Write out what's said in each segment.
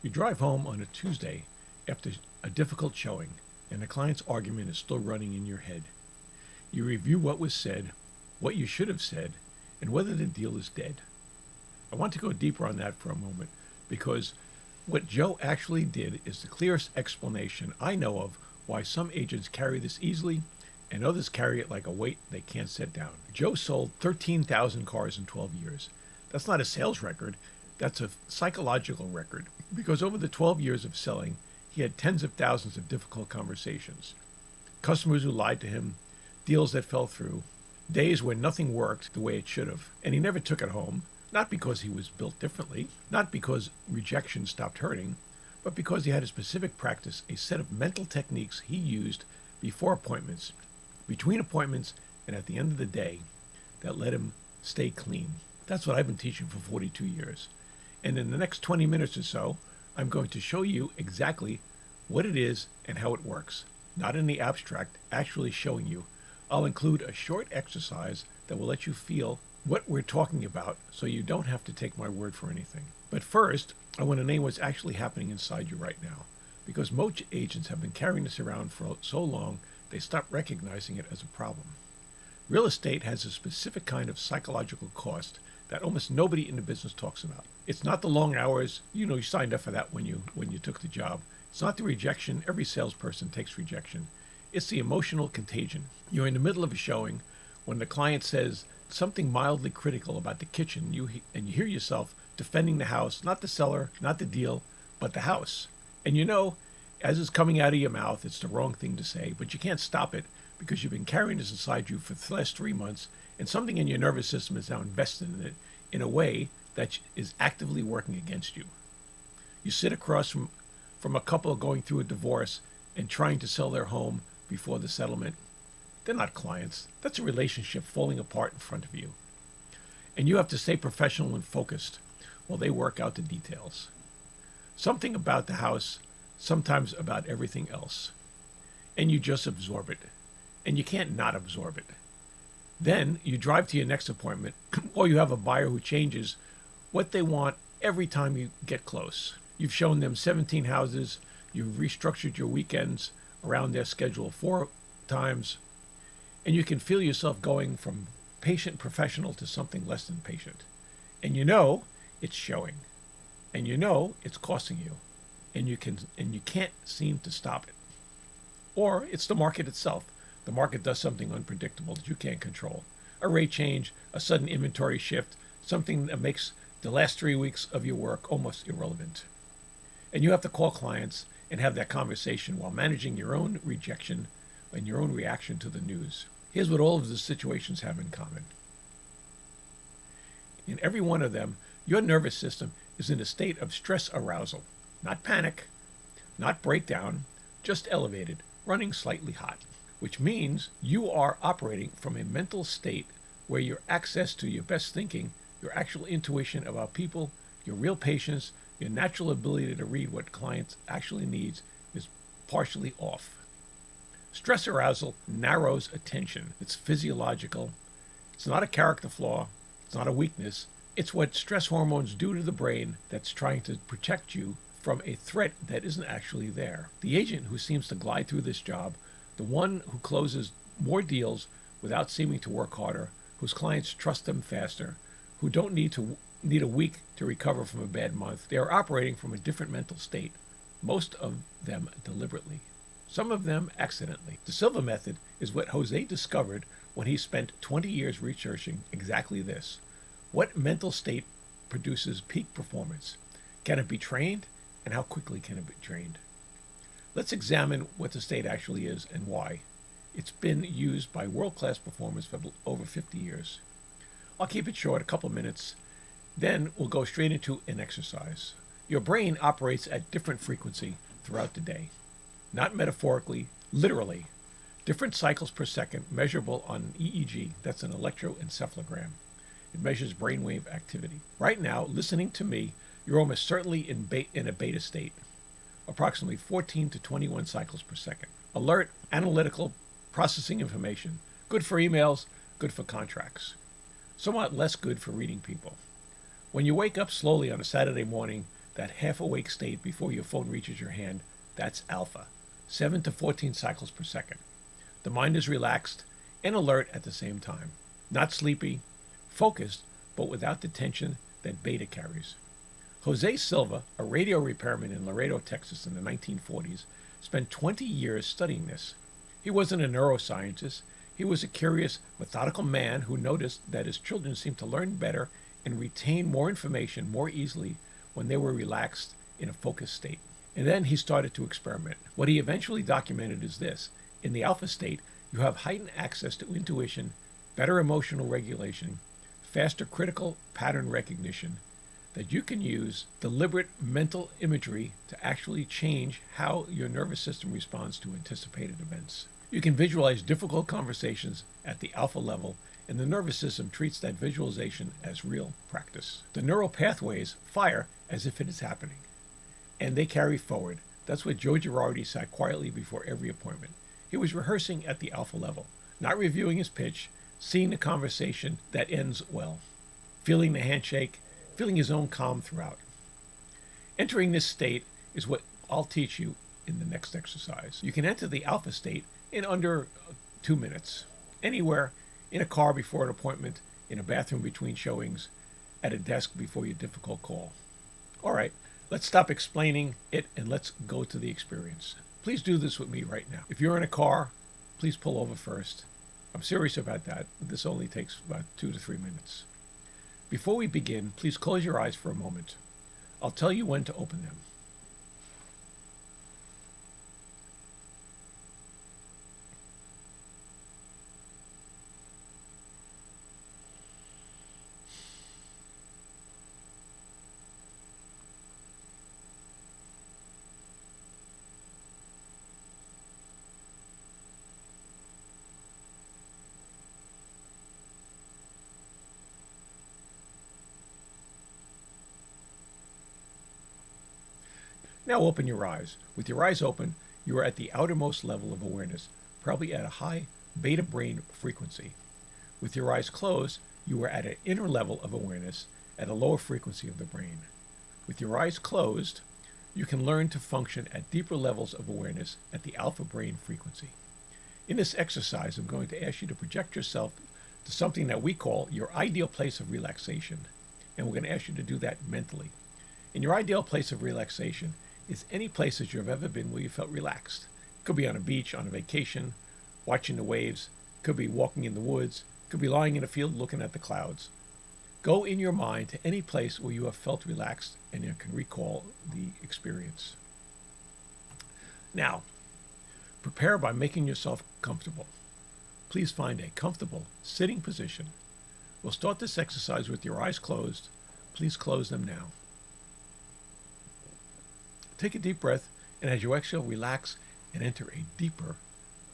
You drive home on a Tuesday after a difficult showing, and the client's argument is still running in your head. You review what was said, what you should have said, and whether the deal is dead. I want to go deeper on that for a moment because what Joe actually did is the clearest explanation I know of why some agents carry this easily and others carry it like a weight they can't set down. Joe sold 13,000 cars in 12 years. That's not a sales record, that's a psychological record because over the 12 years of selling, he had tens of thousands of difficult conversations. Customers who lied to him, deals that fell through, days when nothing worked the way it should have, and he never took it home, not because he was built differently, not because rejection stopped hurting, but because he had a specific practice, a set of mental techniques he used before appointments, between appointments, and at the end of the day that let him stay clean. That's what I've been teaching for 42 years. And in the next 20 minutes or so, I'm going to show you exactly what it is and how it works. Not in the abstract, actually showing you. I'll include a short exercise that will let you feel what we're talking about so you don't have to take my word for anything. But first, I want to name what's actually happening inside you right now, because most agents have been carrying this around for so long they stopped recognizing it as a problem. Real estate has a specific kind of psychological cost that almost nobody in the business talks about. It's not the long hours, you signed up for that when you took the job. It's not the rejection. Every salesperson takes rejection. It's the emotional contagion. You're in the middle of a showing when the client says something mildly critical about the kitchen, and you hear yourself defending the house, not the seller, not the deal, but the house. And as it's coming out of your mouth, it's the wrong thing to say, but you can't stop it because you've been carrying this inside you for the last 3 months, and something in your nervous system is now invested in it in a way that is actively working against you. You sit across from a couple going through a divorce and trying to sell their home before the settlement. They're not clients. That's a relationship falling apart in front of you. And you have to stay professional and focused while they work out the details. Something about the house, sometimes about everything else. And you just absorb it. And you can't not absorb it. Then you drive to your next appointment, or you have a buyer who changes what they want every time you get close. You've shown them 17 houses. You've restructured your weekends around their schedule 4 times. And you can feel yourself going from patient professional to something less than patient. And it's showing. And it's costing you. And you can't seem to stop it. Or it's the market itself. The market does something unpredictable that you can't control. A rate change, a sudden inventory shift, something that makes the last 3 weeks of your work almost irrelevant. And you have to call clients and have that conversation while managing your own rejection and your own reaction to the news. Here's what all of the situations have in common. In every one of them, your nervous system is in a state of stress arousal, not panic, not breakdown, just elevated, running slightly hot, which means you are operating from a mental state where your access to your best thinking, your actual intuition about people, your real patience, your natural ability to read what clients actually needs is partially off. Stress arousal narrows attention. It's physiological. It's not a character flaw. It's not a weakness. It's what stress hormones do to the brain that's trying to protect you from a threat that isn't actually there. The agent who seems to glide through this job, the one who closes more deals without seeming to work harder, whose clients trust them faster, who don't need a week to recover from a bad month, they are operating from a different mental state, most of them deliberately. Some of them accidentally. The Silva method is what Jose discovered when he spent 20 years researching exactly this. What mental state produces peak performance? Can it be trained? And how quickly can it be trained? Let's examine what the state actually is and why. It's been used by world-class performers for over 50 years. I'll keep it short, a couple minutes. Then we'll go straight into an exercise. Your brain operates at different frequency throughout the day. Not metaphorically, literally. Different cycles per second measurable on an EEG, that's an electroencephalogram. It measures brainwave activity. Right now, listening to me, you're almost certainly in a beta state, approximately 14 to 21 cycles per second. Alert, analytical, processing information. Good for emails, good for contracts. Somewhat less good for reading people. When you wake up slowly on a Saturday morning, that half-awake state before your phone reaches your hand, that's alpha, 7 to 14 cycles per second. The mind is relaxed and alert at the same time, not sleepy, focused, but without the tension that beta carries. Jose Silva, a radio repairman in Laredo, Texas in the 1940s, spent 20 years studying this. He wasn't a neuroscientist. He was a curious, methodical man who noticed that his children seemed to learn better and retain more information more easily when they were relaxed in a focused state. And then he started to experiment. What he eventually documented is this. In the alpha state, you have heightened access to intuition, better emotional regulation, faster critical pattern recognition, that you can use deliberate mental imagery to actually change how your nervous system responds to anticipated events. You can visualize difficult conversations at the alpha level, and the nervous system treats that visualization as real practice. The neural pathways fire as if it is happening, and they carry forward. That's what Joe Girardi sat quietly before every appointment. He was rehearsing at the alpha level, not reviewing his pitch, seeing the conversation that ends well, feeling the handshake, feeling his own calm throughout. Entering this state is what I'll teach you in the next exercise. You can enter the alpha state in under 2 minutes, anywhere, in a car before an appointment, in a bathroom between showings, at a desk before your difficult call. All right, let's stop explaining it and let's go to the experience. Please do this with me right now. If you're in a car, please pull over first. I'm serious about that. This only takes about 2 to 3 minutes. Before we begin, please close your eyes for a moment. I'll tell you when to open them. Now open your eyes. With your eyes open, you are at the outermost level of awareness, probably at a high beta brain frequency. With your eyes closed, you are at an inner level of awareness at a lower frequency of the brain. With your eyes closed, you can learn to function at deeper levels of awareness at the alpha brain frequency. In this exercise, I'm going to ask you to project yourself to something that we call your ideal place of relaxation, and we're going to ask you to do that mentally. In your ideal place of relaxation is any place that you've ever been where you felt relaxed. It could be on a beach, on a vacation, watching the waves, it could be walking in the woods, it could be lying in a field looking at the clouds. Go in your mind to any place where you have felt relaxed and you can recall the experience. Now, prepare by making yourself comfortable. Please find a comfortable sitting position. We'll start this exercise with your eyes closed. Please close them now. Take a deep breath, and as you exhale, relax and enter a deeper,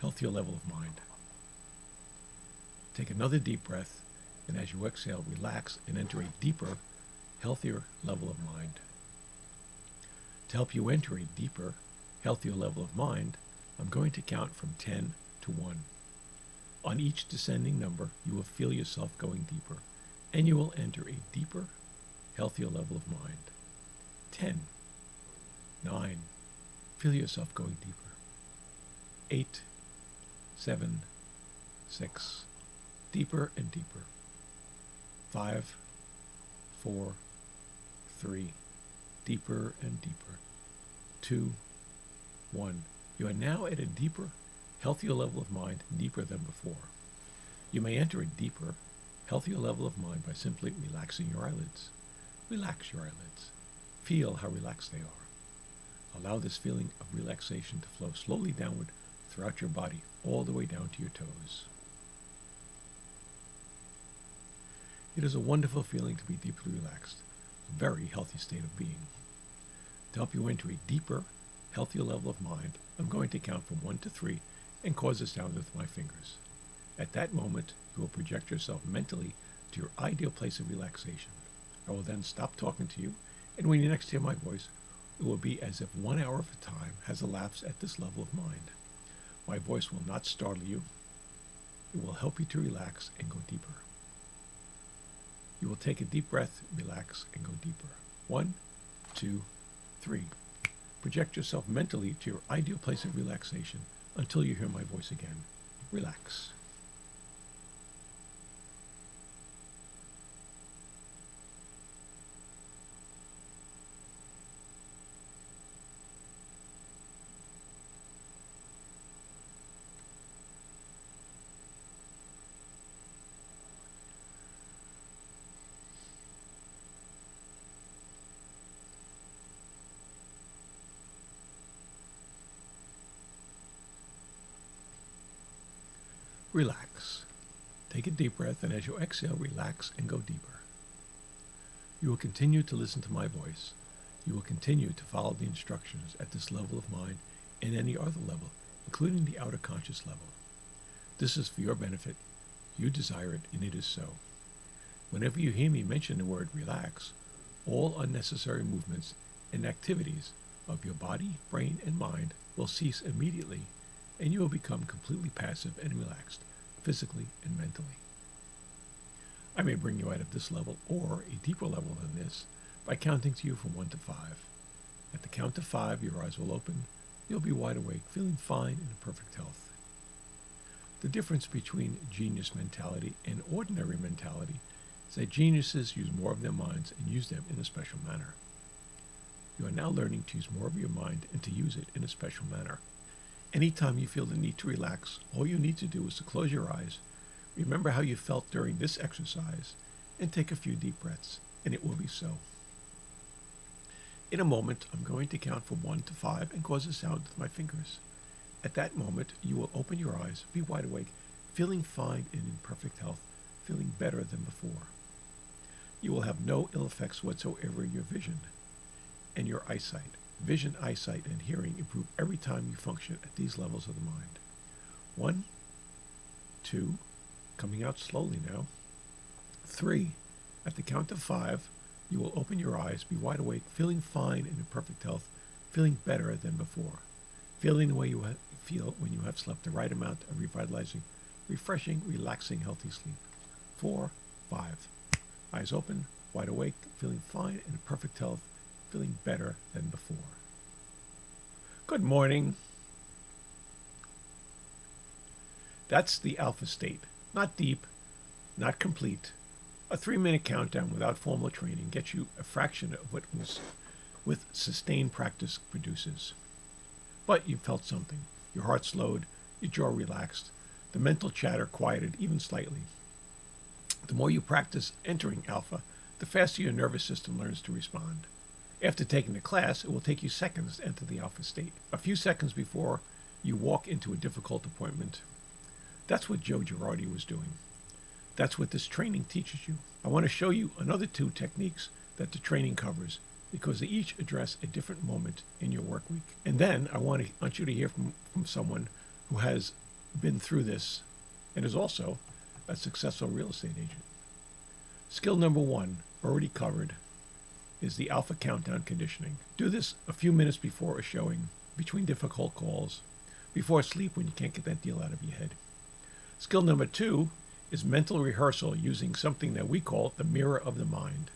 healthier level of mind. Take another deep breath, and as you exhale, relax and enter a deeper, healthier level of mind. To help you enter a deeper, healthier level of mind, I'm going to count from 10 to 1. On each descending number, you will feel yourself going deeper, and you will enter a deeper, healthier level of mind. 10. 9. Feel yourself going deeper. 8. 7. 6. Deeper and deeper. 5. 4. 3. Deeper and deeper. 2. 1. You are now at a deeper, healthier level of mind, deeper than before. You may enter a deeper, healthier level of mind by simply relaxing your eyelids. Relax your eyelids. Feel how relaxed they are. Allow this feeling of relaxation to flow slowly downward throughout your body, all the way down to your toes. It is a wonderful feeling to be deeply relaxed, a very healthy state of being. To help you enter a deeper, healthier level of mind, I'm going to count from 1 to 3 and cause a sound with my fingers. At that moment, you will project yourself mentally to your ideal place of relaxation. I will then stop talking to you, and when you next hear my voice, it will be as if 1 hour of time has elapsed at this level of mind. My voice will not startle you. It will help you to relax and go deeper. You will take a deep breath, relax, and go deeper. 1, 2, 3. Project yourself mentally to your ideal place of relaxation until you hear my voice again. Relax. Relax. Take a deep breath, and as you exhale, relax and go deeper. You will continue to listen to my voice. You will continue to follow the instructions at this level of mind and any other level, including the outer conscious level. This is for your benefit. You desire it, and it is so. Whenever you hear me mention the word relax, all unnecessary movements and activities of your body, brain, and mind will cease immediately, and you will become completely passive and relaxed, physically and mentally. I may bring you out of this level or a deeper level than this by counting to you from 1 to 5. At the count of 5, your eyes will open. You'll be wide awake, feeling fine and in perfect health. The difference between genius mentality and ordinary mentality is that geniuses use more of their minds and use them in a special manner. You are now learning to use more of your mind and to use it in a special manner. Anytime you feel the need to relax, all you need to do is to close your eyes, remember how you felt during this exercise, and take a few deep breaths, and it will be so. In a moment, I'm going to count from 1 to 5 and cause a sound with my fingers. At that moment, you will open your eyes, be wide awake, feeling fine and in perfect health, feeling better than before. You will have no ill effects whatsoever in your vision and your eyesight. Vision, eyesight, and hearing improve every time you function at these levels of the mind. 1, 2, coming out slowly now. 3, at the count of 5, you will open your eyes, be wide awake, feeling fine and in perfect health, feeling better than before, feeling the way you feel when you have slept the right amount of revitalizing, refreshing, relaxing, healthy sleep. 4, 5, eyes open, wide awake, feeling fine and in perfect health, feeling better than before. Good morning. That's the alpha state. Not deep, not complete. A 3-minute countdown without formal training gets you a fraction of what with sustained practice produces. But you felt something. Your heart slowed, your jaw relaxed, the mental chatter quieted even slightly. The more you practice entering alpha, the faster your nervous system learns to respond. After taking the class, it will take you seconds to enter the alpha state. A few seconds before you walk into a difficult appointment. That's what Joe Girardi was doing. That's what this training teaches you. I want to show you another 2 techniques that the training covers because they each address a different moment in your work week. And then I want you to hear from someone who has been through this and is also a successful real estate agent. Skill number 1, already covered, is the alpha countdown conditioning. Do this a few minutes before a showing, between difficult calls, before sleep when you can't get that deal out of your head. Skill number 2 is mental rehearsal using something that we call the mirror of the mind.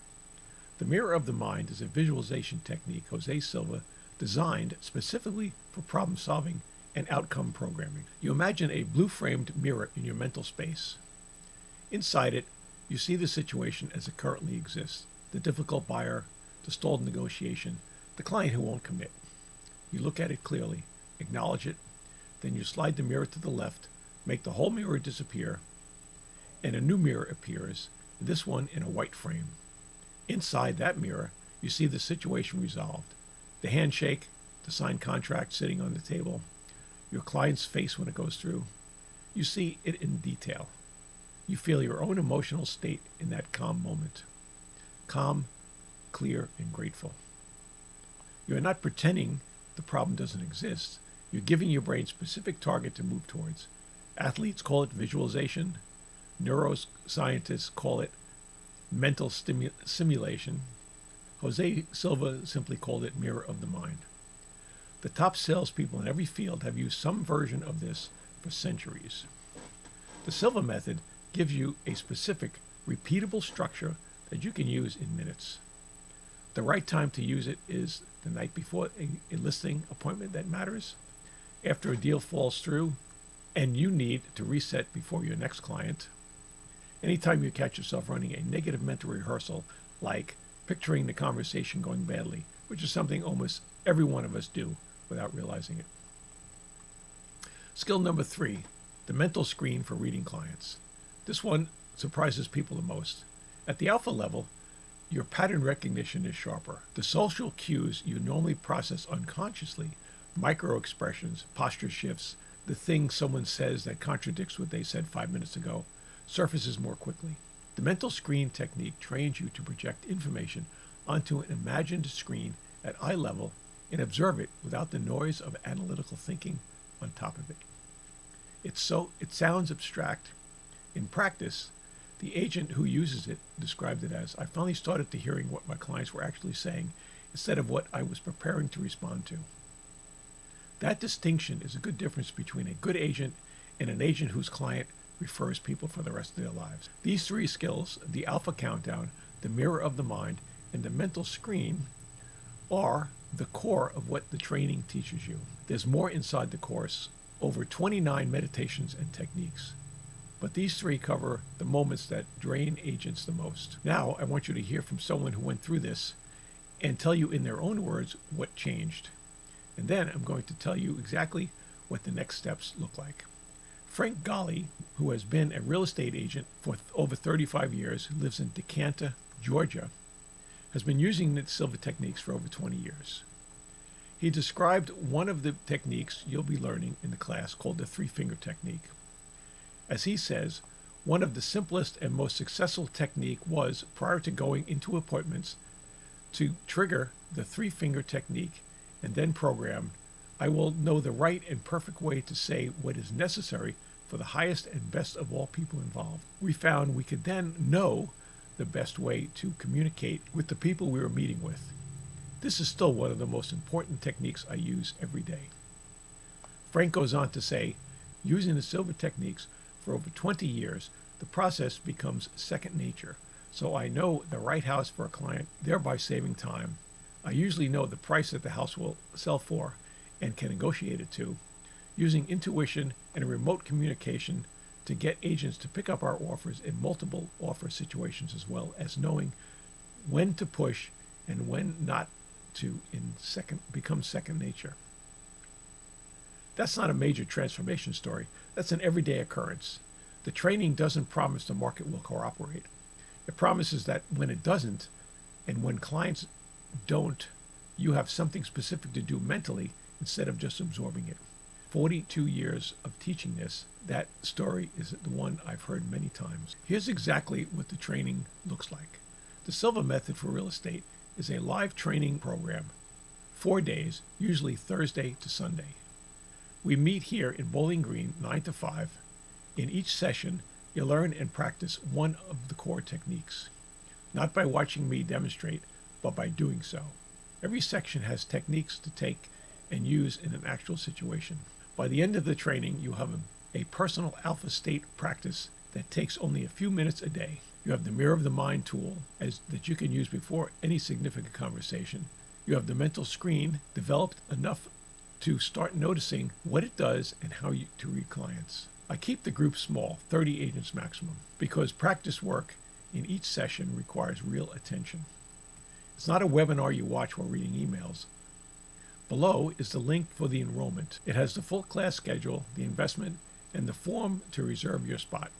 The mirror of the mind is a visualization technique Jose Silva designed specifically for problem solving and outcome programming. You imagine a blue-framed mirror in your mental space. Inside it, you see the situation as it currently exists, the difficult buyer, the stalled negotiation, the client who won't commit. You look at it clearly, acknowledge it, then you slide the mirror to the left, make the whole mirror disappear, and a new mirror appears, this one in a white frame. Inside that mirror, you see the situation resolved. The handshake, the signed contract sitting on the table, your client's face when it goes through. You see it in detail. You feel your own emotional state in that calm moment. Calm, clear, and grateful. You are not pretending the problem doesn't exist. You're giving your brain a specific target to move towards. Athletes call it visualization. Neuroscientists call it mental simulation. Jose Silva simply called it mirror of the mind. The top salespeople in every field have used some version of this for centuries. The Silva method gives you a specific, repeatable structure that you can use in minutes. The right time to use it is the night before a listing appointment that matters, after a deal falls through, and you need to reset before your next client. Anytime you catch yourself running a negative mental rehearsal, like picturing the conversation going badly, which is something almost every one of us do without realizing it. Skill number 3, the mental screen for reading clients. This one surprises people the most. At the alpha level, your pattern recognition is sharper. The social cues you normally process unconsciously, micro expressions, posture shifts, the thing someone says that contradicts what they said 5 minutes ago, surfaces more quickly. The mental screen technique trains you to project information onto an imagined screen at eye level and observe it without the noise of analytical thinking on top of it. It sounds abstract. In practice, the agent who uses it described it as, I finally started to hearing what my clients were actually saying instead of what I was preparing to respond to. That distinction is a good difference between a good agent and an agent whose client refers people for the rest of their lives. These 3 skills, the alpha countdown, the mirror of the mind, and the mental screen, are the core of what the training teaches you. There's more inside the course, over 29 meditations and techniques. But these 3 cover the moments that drain agents the most. Now, I want you to hear from someone who went through this and tell you in their own words what changed. And then I'm going to tell you exactly what the next steps look like. Frank Golly, who has been a real estate agent for over 35 years, who lives in Decanter, Georgia, has been using the Silva techniques for over 20 years. He described one of the techniques you'll be learning in the class called the 3-finger technique. As he says, one of the simplest and most successful technique was, prior to going into appointments, to trigger the 3-finger technique and then program, I will know the right and perfect way to say what is necessary for the highest and best of all people involved. We found we could then know the best way to communicate with the people we were meeting with. This is still one of the most important techniques I use every day. Frank goes on to say, using the Silva techniques for over 20 years, the process becomes second nature. So I know the right house for a client, thereby saving time. I usually know the price that the house will sell for and can negotiate it to, using intuition and remote communication to get agents to pick up our offers in multiple offer situations, as well as knowing when to push and when not to become second nature. That's not a major transformation story. That's an everyday occurrence. The training doesn't promise the market will cooperate. It promises that when it doesn't, and when clients don't, you have something specific to do mentally instead of just absorbing it. 42 years of teaching this, that story is the one I've heard many times. Here's exactly what the training looks like. The Silva Method for Real Estate is a live training program, 4 days, usually Thursday to Sunday. We meet here in Bowling Green, 9 to 5. In each session, you learn and practice one of the core techniques, not by watching me demonstrate, but by doing so. Every section has techniques to take and use in an actual situation. By the end of the training, you have a personal alpha state practice that takes only a few minutes a day. You have the mirror of the mind tool that you can use before any significant conversation. You have the mental screen developed enough to start noticing what it does and how to read clients. I keep the group small, 30 agents maximum, because practice work in each session requires real attention. It's not a webinar you watch while reading emails. Below is the link for the enrollment. It has the full class schedule, the investment, and the form to reserve your spot.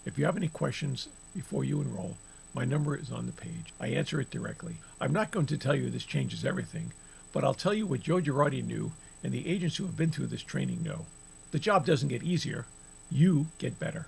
If you have any questions before you enroll, my number is on the page. I answer it directly. I'm not going to tell you this changes everything, but I'll tell you what Joe Girardi knew and the agents who have been through this training know. The job doesn't get easier. You get better.